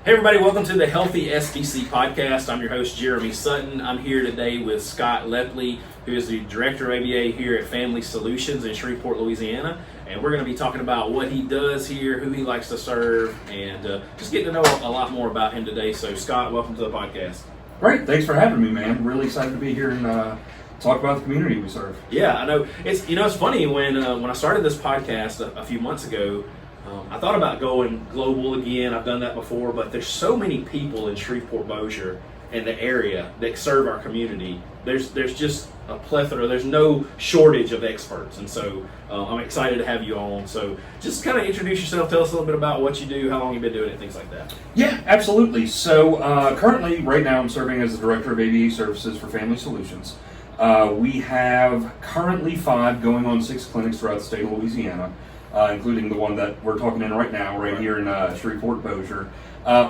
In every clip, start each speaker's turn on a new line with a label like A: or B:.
A: Hey everybody, welcome to the Healthy SBC Podcast. I'm your host, Jeremy Sutton. I'm here today with Scott Lepley, who is the Director of ABA here at Family Solutions in Shreveport, Louisiana. And we're going to be talking about what he does here, who he likes to serve, and just getting to know a lot more about him today. So Scott, welcome to the podcast.
B: Great, thanks for having me, man. Really excited to be here and talk about the community we serve.
A: Yeah, I know. It's funny, when I started this podcast a few months ago, I thought about going global again. I've done that before, but there's so many people in Shreveport, Bossier, and the area that serve our community. There's just a plethora. There's no shortage of experts, and so I'm excited to have you on. So just kind of introduce yourself. Tell us a little bit about what you do, how long you've been doing it, things like that.
B: Yeah, absolutely. So currently, right now, I'm serving as the Director of ABA Services for Family Solutions. We have currently 5 going on 6 clinics throughout the state of Louisiana. Including the one that we're talking in right now, right here in Shreveport, Bossier.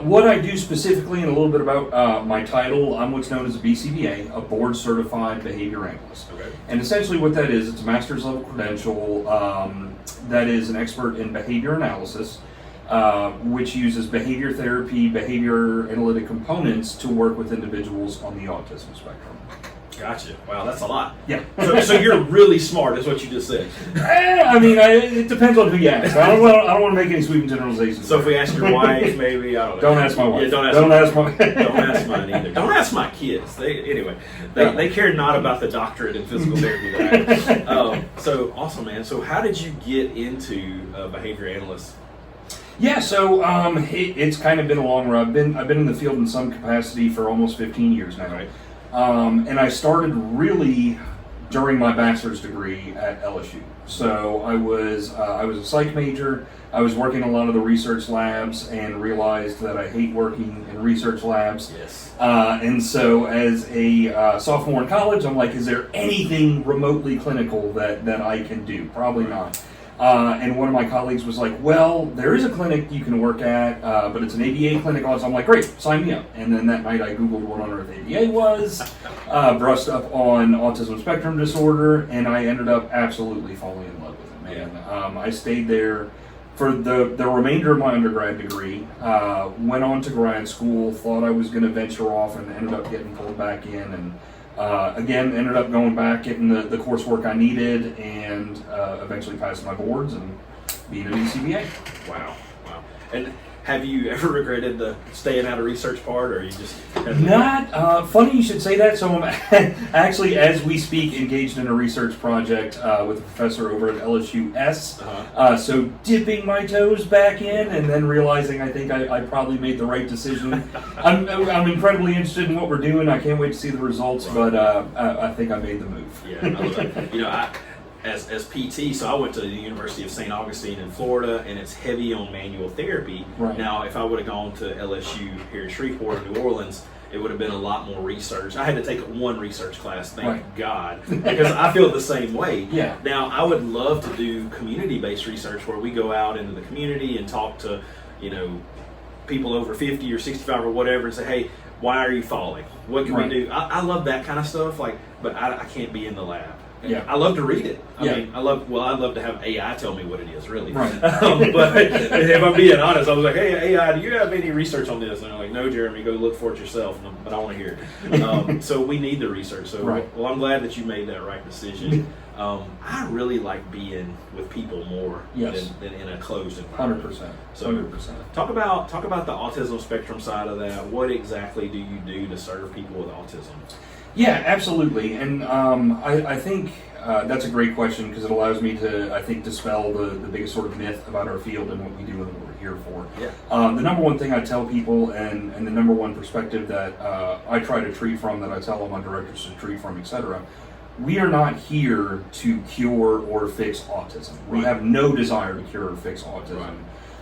B: What I do specifically, and a little bit about my title, I'm what's known as a BCBA, a Board Certified Behavior Analyst. Okay. And essentially what that is, it's a master's level credential that is an expert in behavior analysis, which uses behavior therapy, behavior analytic components to work with individuals on the autism spectrum.
A: Gotcha. Wow, that's a lot.
B: Yeah.
A: So you're really smart, is what you just said.
B: It depends on who you ask. I don't want to make any sweeping generalizations.
A: So if we ask your wife, maybe, I don't know.
B: Don't ask my wife.
A: Yeah, don't ask mine either. Don't ask my kids. They care not about the doctorate in physical therapy that I have. So awesome, man. So how did you get into behavior analyst?
B: Yeah, so it's kind of been a long run. I've been in the field in some capacity for almost 15 years now.
A: Right.
B: And I started really during my bachelor's degree at LSU. So I was a psych major. I was working in a lot of the research labs and realized that I hate working in research labs.
A: Yes.
B: And so as a sophomore in college, I'm like, is there anything remotely clinical that I can do? Probably not. And one of my colleagues was like, well, there is a clinic you can work at, but it's an ABA clinic. So I'm like, great, sign me up. And then that night I Googled what on earth ABA was, brushed up on autism spectrum disorder, and I ended up absolutely falling in love with it, man. Yeah. I stayed there for the remainder of my undergrad degree, went on to grad school, thought I was going to venture off, and ended up getting pulled back in, and again, ended up going back, getting the coursework I needed, and eventually passed my boards and being a BCBA.
A: Wow. And have you ever regretted the staying out of research part, or you just...
B: Not. Funny you should say that. So I'm actually, as we speak, engaged in a research project with a professor over at LSU S. So dipping my toes back in and then realizing I think I probably made the right decision. I'm incredibly interested in what we're doing. I can't wait to see the results, but I think I made the move.
A: Yeah, I love that. As PT, so I went to the University of St. Augustine in Florida, and it's heavy on manual therapy.
B: Right.
A: Now, if I would have gone to LSU here in Shreveport, New Orleans, it would have been a lot more research. I had to take one research class, thank God, because I feel the same way.
B: Yeah.
A: Now, I would love to do community-based research where we go out into the community and talk to, people over 50 or 65 or whatever and say, hey, why are you falling? What can we do? I love that kind of stuff, but I can't be in the lab.
B: Yeah.
A: I love to read it. I love to have AI tell me what it is, really. Right. But if I'm being honest, I was like, hey, AI, do you have any research on this? And they're like, no, Jeremy, go look for it yourself. But I want to hear it. So we need the research. So, well, I'm glad that you made that right decision. I really like being with people more than in a closed environment.
B: 100%.
A: So
B: 100%.
A: Talk about the autism spectrum side of that. What exactly do you do to serve people with autism?
B: Yeah, absolutely. And I think that's a great question because it allows me to, I think, dispel the biggest sort of myth about our field and what we do and what we're here for.
A: Yeah.
B: The number one thing I tell people and the number one perspective that I try to treat from, that I tell all my directors to treat from, etc., we are not here to cure or fix autism. We have no desire to cure or fix autism.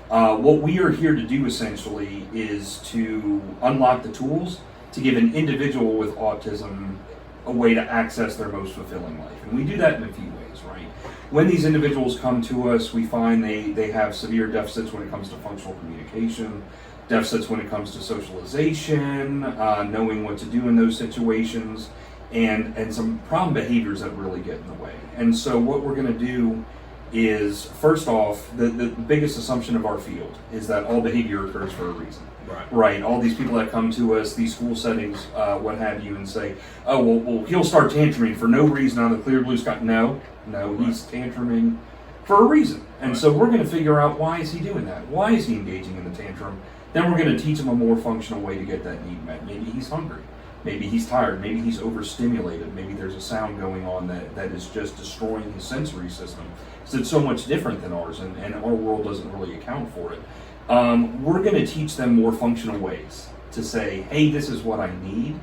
B: Right. What we are here to do essentially is to unlock the tools to give an individual with autism a way to access their most fulfilling life. And we do that in a few ways, right? When these individuals come to us, we find they have severe deficits when it comes to functional communication, deficits when it comes to socialization, knowing what to do in those situations, and some problem behaviors that really get in the way. And so what we're going to do is, first off, the biggest assumption of our field is that all behavior occurs for a reason. Right. All these people that come to us, these school settings, what have you, and say, oh, well, he'll start tantruming for no reason on the clear blue sky. No, he's tantruming for a reason. And so we're going to figure out, why is he doing that? Why is he engaging in the tantrum? Then we're going to teach him a more functional way to get that need met. Maybe he's hungry. Maybe he's tired. Maybe he's overstimulated. Maybe there's a sound going on that is just destroying his sensory system. Because it's so much different than ours, and our world doesn't really account for it. We're going to teach them more functional ways to say, hey, this is what I need.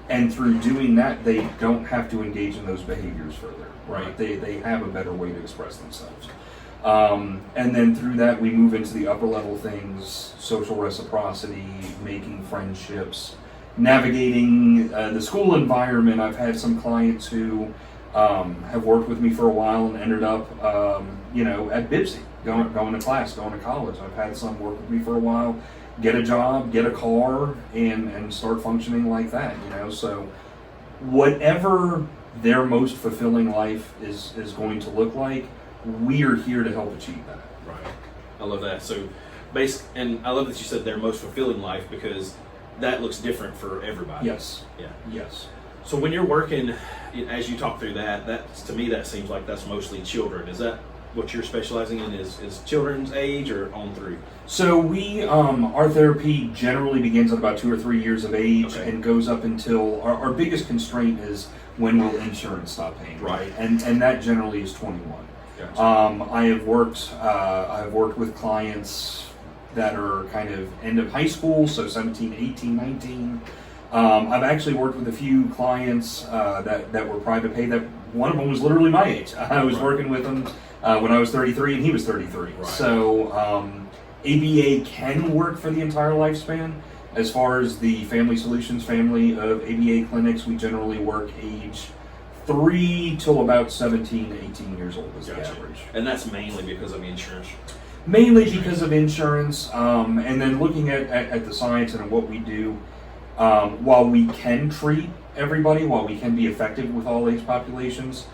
B: And through doing that, they don't have to engage in those behaviors further, right? They have a better way to express themselves. And then through that, we move into the upper level things: social reciprocity, making friendships, navigating the school environment. I've had some clients who have worked with me for a while and ended up, at BCBA, going to class, going to college. I've had some work with me for a while, get a job, get a car, and start functioning like that. So whatever their most fulfilling life is going to look like, we are here to help achieve that.
A: Right. I love that. So, and I love that you said their most fulfilling life, because that looks different for everybody.
B: Yes.
A: Yeah.
B: Yes.
A: So when you're working, as you talk through that to me, that seems like that's mostly children. Is that what you're specializing in? Is children's age or on through?
B: So we, our therapy generally begins at about 2 or 3 years of age, and goes up until our biggest constraint is, when will insurance stop paying, right? And that generally is 21.
A: Gotcha.
B: I have worked with clients that are kind of end of high school, so 17, 18, 19. I've actually worked with a few clients that were private pay. That one of them was literally my age. I was working with him when I was 33 and he was 33. Right. So ABA can work for the entire lifespan. As far as the Family Solutions family of ABA clinics, we generally work age 3 till about 17, 18 years old is the average.
A: And that's mainly because of insurance?
B: Mainly because of insurance, and then looking at the science and what we do. While we can treat everybody, while we can be effective with all age populations,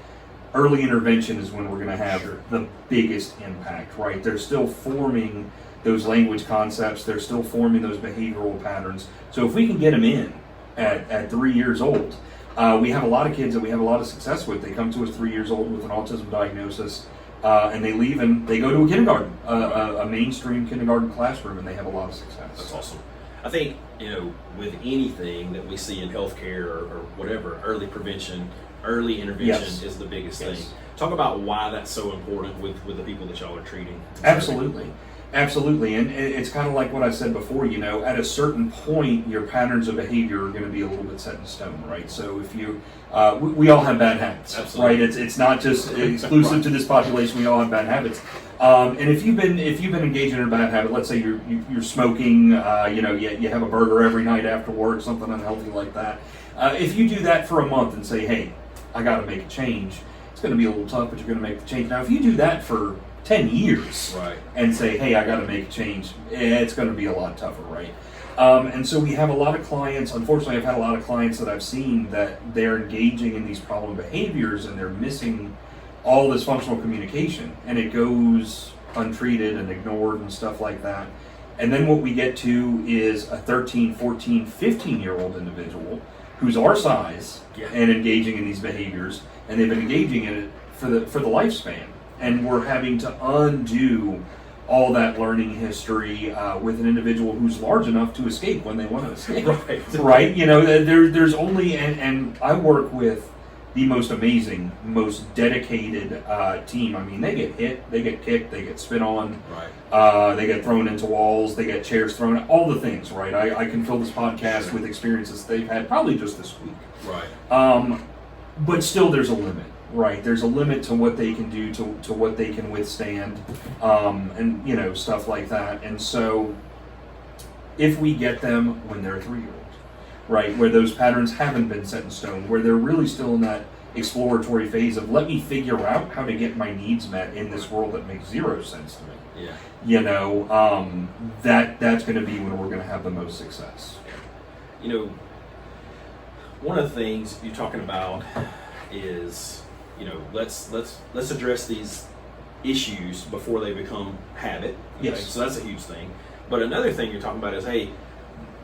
B: early intervention is when we're going to have the biggest impact, right? They're still forming those language concepts, they're still forming those behavioral patterns. So if we can get them in at 3 years old, we have a lot of kids that we have a lot of success with. They come to us 3 years old with an autism diagnosis, and they leave and they go to a kindergarten, a mainstream kindergarten classroom, and they have a lot of success.
A: That's awesome. I think, with anything that we see in healthcare or whatever, early prevention, early intervention is the biggest thing. Talk about why that's so important with the people that y'all are treating. Absolutely. And it's kind of like what I said before, at a certain point, your patterns of behavior are going to be a little bit set in stone, right? So if you, we all have bad habits, right? It's not just exclusive to this population. We all have bad habits. And if you've been engaging in a bad habit, let's say you're smoking, you have a burger every night after work, something unhealthy like that. If you do that for a month and say, hey, I got to make a change, it's going to be a little tough, but you're going to make the change. Now, if you do that for 10 years and say, hey, I got to make a change, it's going to be a lot tougher, right? And so we have a lot of clients, unfortunately, I've had a lot of clients that I've seen that they're engaging in these problem behaviors and they're missing all this functional communication, and it goes untreated and ignored and stuff like that. And then what we get to is a 13, 14, 15-year-old individual who's our size and engaging in these behaviors, and they've been engaging in it for the lifespan. And we're having to undo all that learning history with an individual who's large enough to escape when they want to escape. Right? There's only, and I work with the most amazing, most dedicated team. I mean, they get hit, they get kicked, they get spit on, they get thrown into walls, they get chairs thrown, all the things, right? I can fill this podcast with experiences they've had probably just this week. But still there's a limit. Right, there's a limit to what they can do, to what they can withstand, and stuff like that. And so, if we get them when they're 3-year-olds, right, where those patterns haven't been set in stone, where they're really still in that exploratory phase of let me figure out how to get my needs met in this world that makes zero sense to me. That's going to be when we're going to have the most success. One of the things you're talking about is, let's address these issues before they become habit. Okay? So that's a huge thing. But another thing you're talking about is, hey,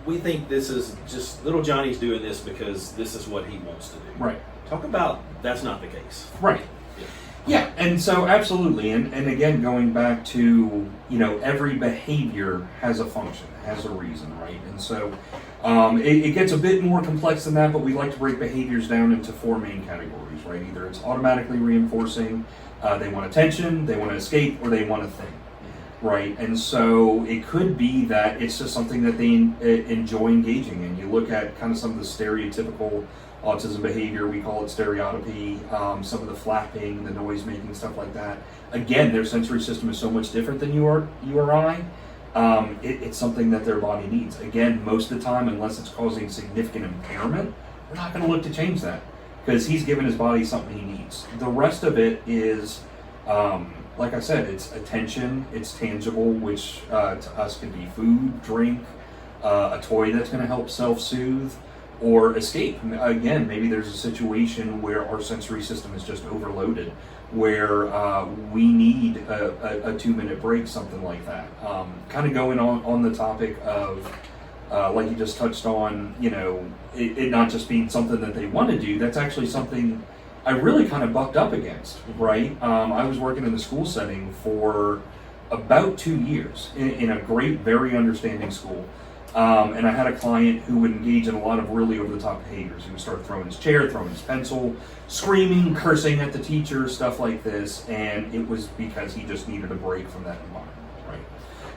A: we think this is just little Johnny's doing this because this is what he wants to do.
B: Right.
A: Talk about that's not the case.
B: Right. Yeah, and so absolutely, and again, going back to, every behavior has a function, has a reason, right? And so it gets a bit more complex than that, but we like to break behaviors down into 4 main categories, right? Either it's automatically reinforcing, they want attention, they want to escape, or they want a thing, right? And so it could be that it's just something that they enjoy engaging in. You look at kind of some of the stereotypical autism behavior, we call it stereotypy, some of the flapping, the noise making, stuff like that. Again, their sensory system is so much different than you or I. It's something that their body needs. Again, most of the time, unless it's causing significant impairment, we're not going to look to change that because he's given his body something he needs. The rest of it is, like I said, it's attention, it's tangible, which to us can be food, drink, a toy that's going to help self-soothe, or escape. Again, maybe there's a situation where our sensory system is just overloaded, where we need a 2-minute break, something like that. Kind of going on the topic of, like you just touched on, it not just being something that they want to do, that's actually something I really kind of bucked up against, right? I was working in the school setting for about 2 years in a great, very understanding school. And I had a client who would engage in a lot of really over-the-top behaviors. He would start throwing his chair, throwing his pencil, screaming, cursing at the teacher, stuff like this, and it was because he just needed a break from that environment, right?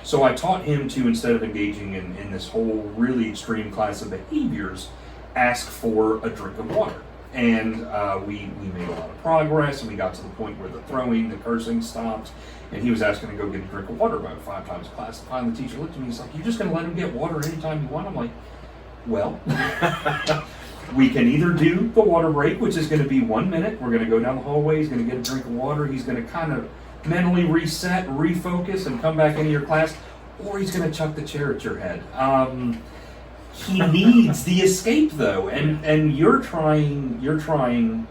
B: So I taught him to, instead of engaging in this whole really extreme class of behaviors, ask for a drink of water. And we made a lot of progress, and we got to the point where the throwing, the cursing stopped, and he was asking to go get a drink of water about 5 times a class. And finally, the teacher looked at me, he's like, "You're just going to let him get water anytime you want?" I'm like, well, we can either do the water break, which is going to be 1 minute. We're going to go down the hallway, he's going to get a drink of water, he's going to kind of mentally reset, refocus, and come back into your class, or he's going to chuck the chair at your head. He needs the escape, though, and you're trying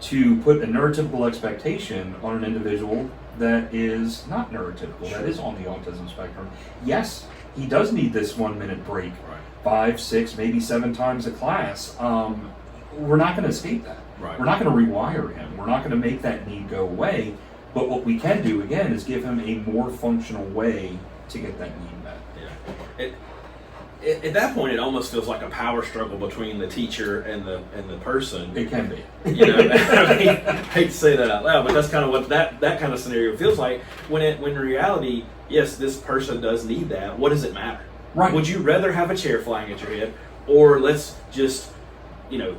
B: to put a neurotypical expectation on an individual that is not neurotypical, that is on the autism spectrum. Yes, he does need this 1 minute break, 5, 6, maybe 7 times a class. We're not going to escape that.
A: Right.
B: We're not going to rewire him. We're not going to make that need go away. But what we can do, again, is give him a more functional way to get that need met.
A: Yeah. At that point, it almost feels like a power struggle between the teacher and the person.
B: It can be.
A: I hate to say that out loud, but that's kind of what that kind of scenario feels like. When in reality, yes, this person does need that. What does it matter?
B: Right.
A: Would you rather have a chair flying at your head, or let's just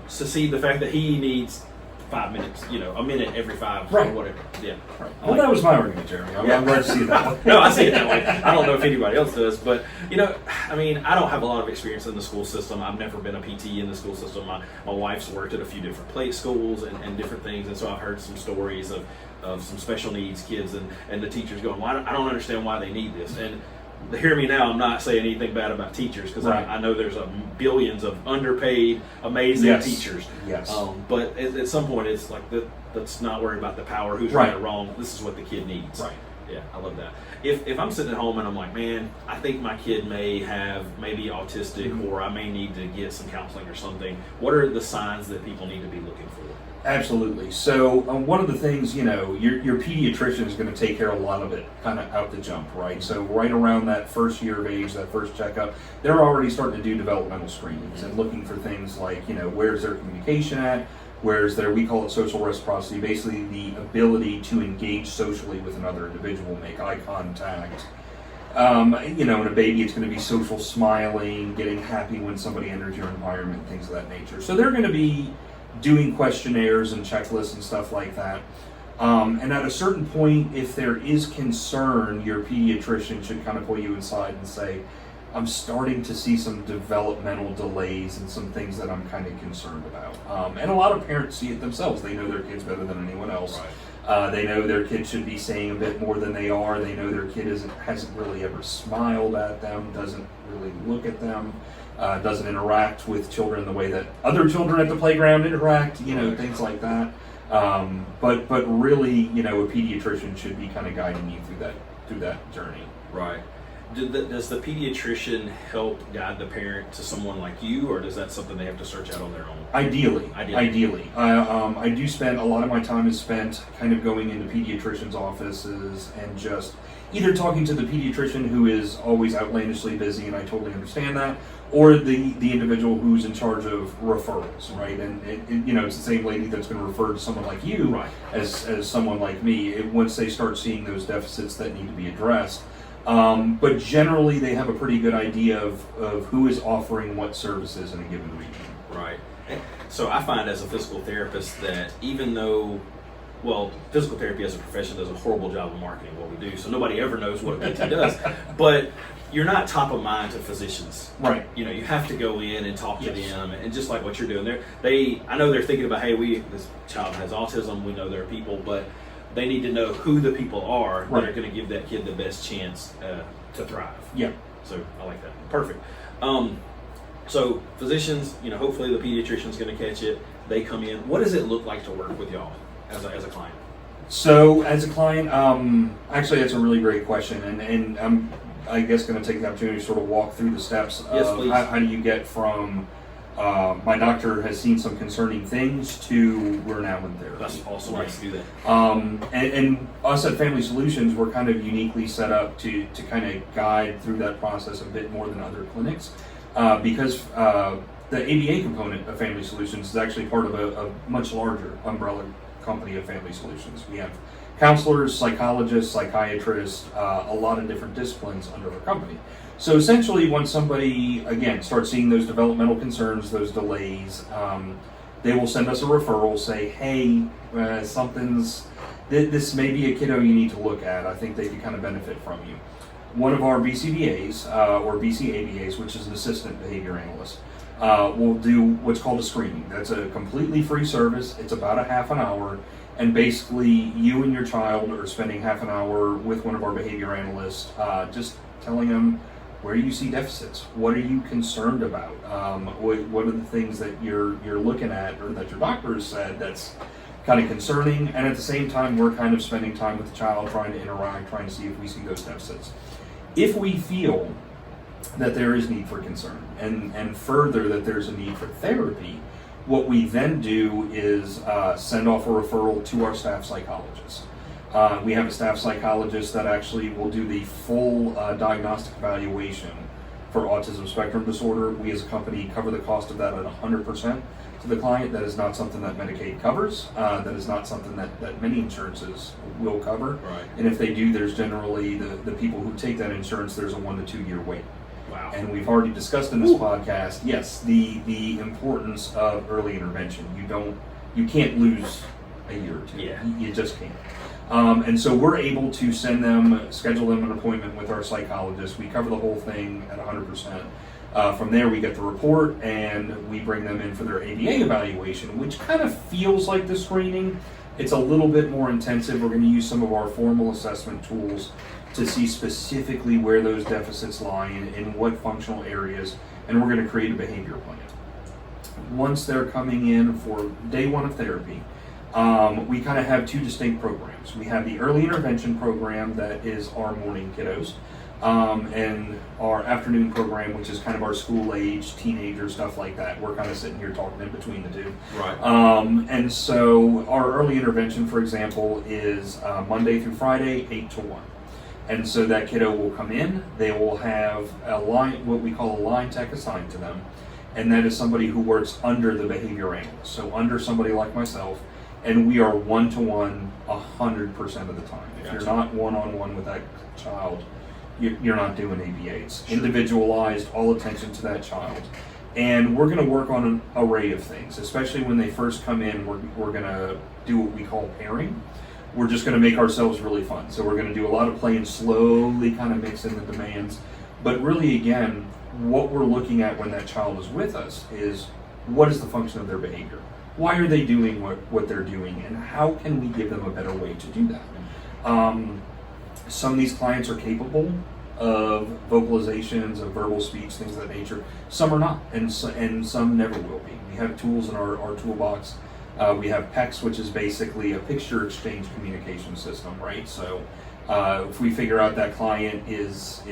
A: secede the fact that he needs 5 minutes, a minute every 5
B: right.
A: or whatever. Yeah.
B: Right. Well, that was my argument, Jeremy. I'm glad to see that.
A: No, I see it that way. I don't know if anybody else does, but I don't have a lot of experience in the school system. I've never been a PT in the school system. My wife's worked at a few different play schools and different things, and so I've heard some stories of some special needs kids and the teachers going, "Well, I don't understand why they need this." And hear me now, I'm not saying anything bad about teachers, because
B: right.
A: I know there's billions of underpaid, amazing
B: yes.
A: teachers.
B: Yes.
A: But at some point, it's like, let's not worry about the power, who's
B: right
A: or wrong. This is what the kid needs.
B: Right.
A: Yeah, I love that. If I'm sitting at home and I'm like, man, I think my kid may be autistic,
B: mm-hmm.
A: or I may need to get some counseling or something, what are the signs that people need to be looking for?
B: Absolutely. So one of the things, your pediatrician is going to take care of a lot of it kind of out the jump, right? So right around that first year of age, that first checkup, they're already starting to do developmental screenings and looking for things like, where's their communication at? Where's we call it social reciprocity, basically the ability to engage socially with another individual, make eye contact. In a baby, it's going to be social smiling, getting happy when somebody enters your environment, things of that nature. So they're going to be doing questionnaires and checklists and stuff like that. And at a certain point, if there is concern, your pediatrician should kind of pull you inside and say, I'm starting to see some developmental delays and some things that I'm kind of concerned about. And a lot of parents see it themselves. They know their kids better than anyone else. Right. They know their kid should be saying a bit more than they are. They know their kid hasn't really ever smiled at them, doesn't really look at them, doesn't interact with children the way that other children at the playground interact, things like that. But really, a pediatrician should be kind of guiding you through that journey.
A: Right. Does the pediatrician help guide the parent to someone like you, or is that something they have to search out on their own?
B: Ideally. I do spend a lot of my time is spent kind of going into pediatricians' offices and just either talking to the pediatrician who is always outlandishly busy, and I totally understand that, or the individual who's in charge of referrals, right? And it's the same lady that's going to refer to someone like you,
A: right,
B: as someone like me, once they start seeing those deficits that need to be addressed. But generally, they have a pretty good idea of who is offering what services in a given region.
A: Right. So I find as a physical therapist that even though, physical therapy as a profession does a horrible job of marketing what we do, so nobody ever knows what a PT does, but you're not top of mind to physicians.
B: Right.
A: You have to go in and talk to them, and just like what you're doing there, I know they're thinking about, hey, this child has autism, we know there are people, but they need to know who the people are that are going to give that kid the best chance to thrive.
B: Yeah.
A: So I like that. Perfect. So physicians, hopefully the pediatrician's going to catch it. They come in. What does it look like to work with y'all as a client?
B: So as a client, actually that's a really great question, and I'm I guess going to take the opportunity to sort of walk through the steps of how do you get from my doctor has seen some concerning things to we're now in therapy.
A: That's awesome. Right. Let's do that.
B: And us at Family Solutions, we're kind of uniquely set up to kind of guide through that process a bit more than other clinics because the ABA component of Family Solutions is actually part of a much larger umbrella company of Family Solutions. We have counselors, psychologists, psychiatrists, a lot of different disciplines under our company. So essentially, when somebody, again, starts seeing those developmental concerns, those delays, they will send us a referral, say, hey, this may be a kiddo you need to look at. I think they could kind of benefit from you. One of our BCBAs, or BCABAs, which is an assistant behavior analyst, will do what's called a screening. That's a completely free service. It's about a half an hour. And basically, you and your child are spending half an hour with one of our behavior analysts, just telling them, where do you see deficits? What are you concerned about? What are the things that you're looking at or that your doctor has said that's kind of concerning? And at the same time, we're kind of spending time with the child, trying to interact, trying to see if we see those deficits. If we feel that there is need for concern and further that there's a need for therapy, what we then do is send off a referral to our staff psychologist. We have a staff psychologist that actually will do the full diagnostic evaluation for autism spectrum disorder. We as a company cover the cost of that at 100% to the client. That is not something that Medicaid covers. That is not something that many insurances will cover.
A: Right.
B: And if they do, there's generally the people who take that insurance, there's a 1 to 2 year wait.
A: Wow.
B: And we've already discussed in this podcast, yes, the importance of early intervention. You can't lose a year or two.
A: Yeah.
B: You just can't. And so we're able to schedule them an appointment with our psychologist. We cover the whole thing at 100%. From there, we get the report and we bring them in for their ABA evaluation, which kind of feels like the screening. It's a little bit more intensive. We're going to use some of our formal assessment tools to see specifically where those deficits lie in what functional areas, and we're going to create a behavior plan. Once they're coming in for day one of therapy, we kind of have 2 distinct programs. We have the early intervention program that is our morning kiddos, and our afternoon program, which is kind of our school age, teenager, stuff like that. We're kind of sitting here talking in between the two.
A: Right.
B: And so our early intervention, for example, is Monday through Friday, 8 to 1. And so that kiddo will come in, they will have what we call a line tech assigned to them, and that is somebody who works under the behavior analyst, so under somebody like myself, and we are one-to-one 100% of the time. If
A: Gotcha.
B: You're not one-on-one with that child, you're not doing ABA. It's
A: Sure.
B: Individualized, all attention to that child. And we're going to work on an array of things, especially when they first come in. We're going to do what we call pairing. We're just going to make ourselves really fun. So we're going to do a lot of play and slowly kind of mix in the demands. But really, again, what we're looking at when that child is with us is what is the function of their behavior? Why are they doing what they're doing? And how can we give them a better way to do that? Some of these clients are capable of vocalizations, of verbal speech, things of that nature. Some are not, and some never will be. We have tools in our toolbox. We have PECS, which is basically a picture exchange communication system, right? So If we figure out that client is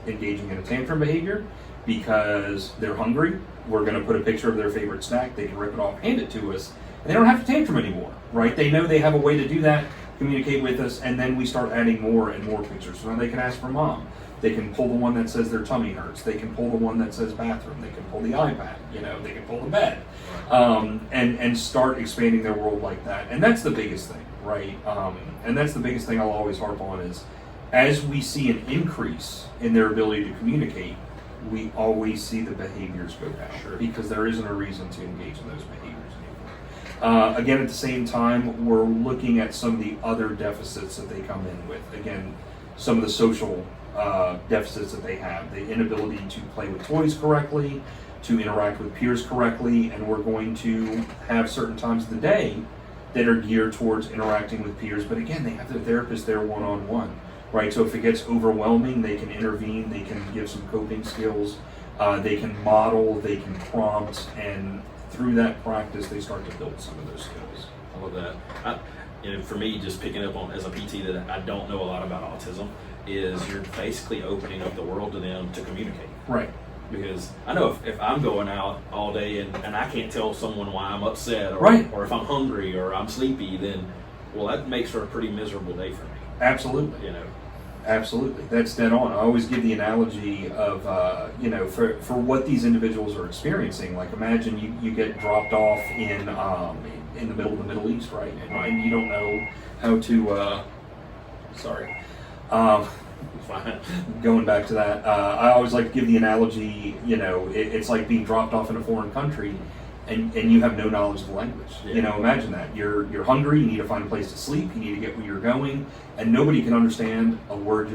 B: engaging in a tantrum behavior because they're hungry, we're going to put a picture of their favorite snack. They can rip it off, hand it to us, and they don't have to tantrum anymore, right? They know they have a way to do that, communicate with us, and then we start adding more and more pictures. So now they can ask for mom. They can pull the one that says their tummy hurts. They can pull the one that says bathroom. They can pull the iPad. They can pull the bed, and start expanding their world like that. And that's the biggest thing, right? And that's the biggest thing I'll always harp on is, as we see an increase in their ability to communicate, we always see the behaviors go down.
A: Sure.
B: Because there isn't a reason to engage in those behaviors anymore. Again, at the same time, we're looking at some of the other deficits that they come in with. Again, some of the social deficits that they have, the inability to play with toys correctly, to interact with peers correctly, and we're going to have certain times of the day that are geared towards interacting with peers. But again, they have the therapist there one-on-one, right? So if it gets overwhelming, they can intervene, they can give some coping skills, they can model, they can prompt, and through that practice, they start to build some of those skills.
A: I love that. For me, just picking up on as a PT that I don't know a lot about autism, is you're basically opening up the world to them to communicate.
B: Right.
A: Because I know if I'm going out all day and I can't tell someone why I'm upset, or,
B: right.
A: or if I'm hungry or I'm sleepy, then, well, that makes for a pretty miserable day for me.
B: Absolutely. Absolutely. That's dead on. I always give the analogy of, for what these individuals are experiencing. Like, imagine you get dropped off in the middle of the Middle East, right? And you don't know how to, going back to that, I always like to give the analogy, it's like being dropped off in a foreign country and you have no knowledge of the language.
A: Yeah.
B: Imagine that. You're hungry, you need to find a place to sleep, you need to get where you're going, and nobody can understand a word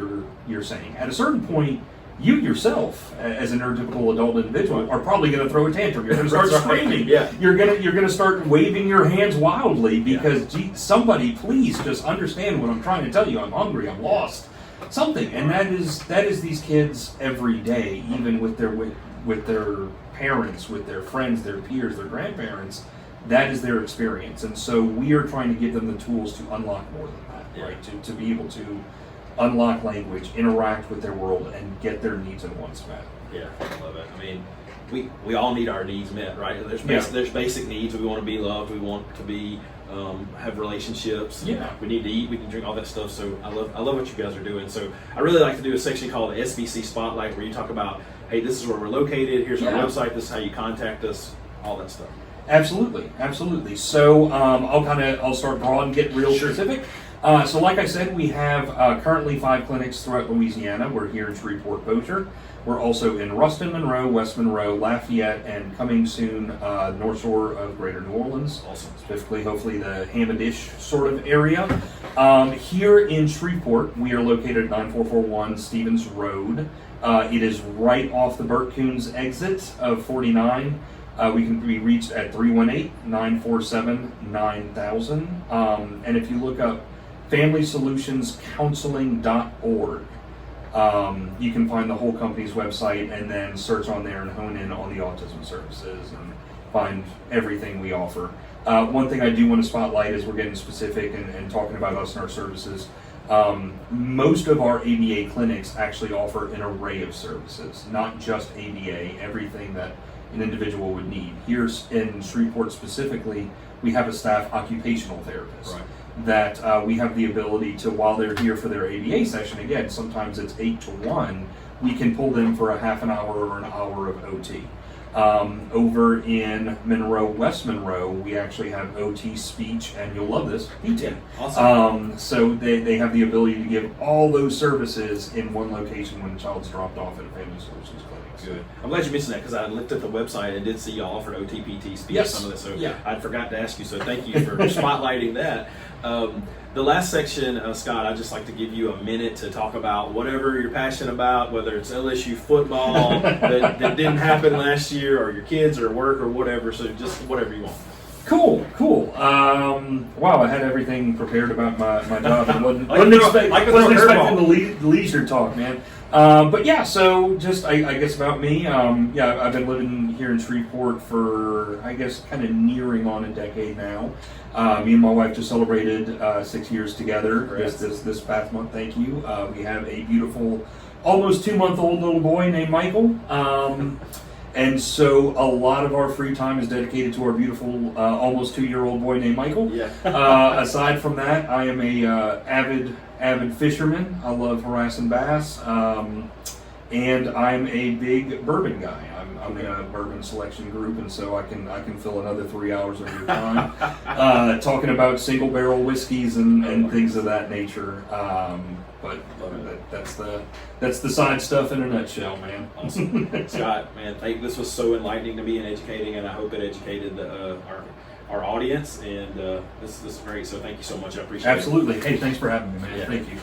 B: you're saying. At a certain point, you yourself, as a neurotypical adult individual, are probably going to throw a tantrum. You're going to start screaming.
A: Yeah.
B: You're going to start waving your hands wildly because, gee, somebody please just understand what I'm trying to tell you. I'm hungry. I'm lost. Something, and that is these kids every day, even with their parents, with their friends, their peers, their grandparents. That is their experience, and so we are trying to give them the tools to unlock more than that, right? To be able to unlock language, interact with their world, and get their needs and wants met.
A: Yeah, I love it. I mean, we all need our needs met, right? There's basic needs. We want to be loved. We want to be have relationships.
B: Yeah.
A: We need to eat. We can drink all that stuff. So I love what you guys are doing. So I really like to do a section called the SBC Spotlight, where you talk about, hey, this is where we're located. Here's our website. This is how you contact us. All that stuff.
B: Absolutely. So I'll start broad and get real specific. So like I said, we have currently 5 clinics throughout Louisiana. We're here in Shreveport, Bossier. We're also in Ruston, Monroe, West Monroe, Lafayette, and coming soon, North Shore of Greater New Orleans.
A: Awesome.
B: Specifically, hopefully the Hammond-ish sort of area. Here in Shreveport, we are located at 9441 Stevens Road. It is right off the Burt Coons exit of 49. We can be reached at 318-947-9000. And if you look up FamilySolutionsCounseling.org, you can find the whole company's website and then search on there and hone in on the autism services and find everything we offer. One thing I do want to spotlight as we're getting specific and talking about us and our services, most of our ABA clinics actually offer an array of services, not just ABA, everything that an individual would need. Here in Shreveport specifically, we have a staff occupational therapist.
A: Right.
B: That we have the ability to, while they're here for their ABA session, again, sometimes it's 8 to 1, we can pull them for a half an hour or an hour of OT. Over in Monroe, West Monroe, we actually have OT, speech, and you'll love this, PT.
A: Yeah, awesome.
B: So they have the ability to give all those services in one location when the child's dropped off at a Family Solutions clinic.
A: Good. I'm glad you mentioned that because I looked at the website and did see y'all offered OT, PT, speech, some of this. So I forgot to ask you. So thank you for spotlighting that. The last section, Scott, I'd just like to give you a minute to talk about whatever you're passionate about, whether it's LSU football that didn't happen last year, or your kids, or work, or whatever. So just whatever you want.
B: Cool. Wow, I had everything prepared about my job. I wasn't expecting the leisure talk, man. But yeah, so just I guess about me. Yeah, I've been living here in Shreveport for I guess kind of nearing on a decade now. Me and my wife just celebrated 6 years together this past month. Thank you. We have a beautiful, almost 2-month-old little boy named Michael. And so a lot of our free time is dedicated to our beautiful, almost 2-year-old boy named Michael.
A: Yeah.
B: Aside from that, I am a avid fisherman. I love harassing bass, and I'm a big bourbon guy. I'm in a bourbon selection group, and so I can fill another 3 hours of your time talking about single barrel whiskeys and things of that nature. But that's the side stuff in a nutshell, man.
A: Awesome. Scott, man, this was so enlightening to me and educating, and I hope it educated our audience. And this is great. So thank you so much. I appreciate it.
B: Absolutely. Hey, thanks for having me, man.
A: Yeah.
B: Thank you.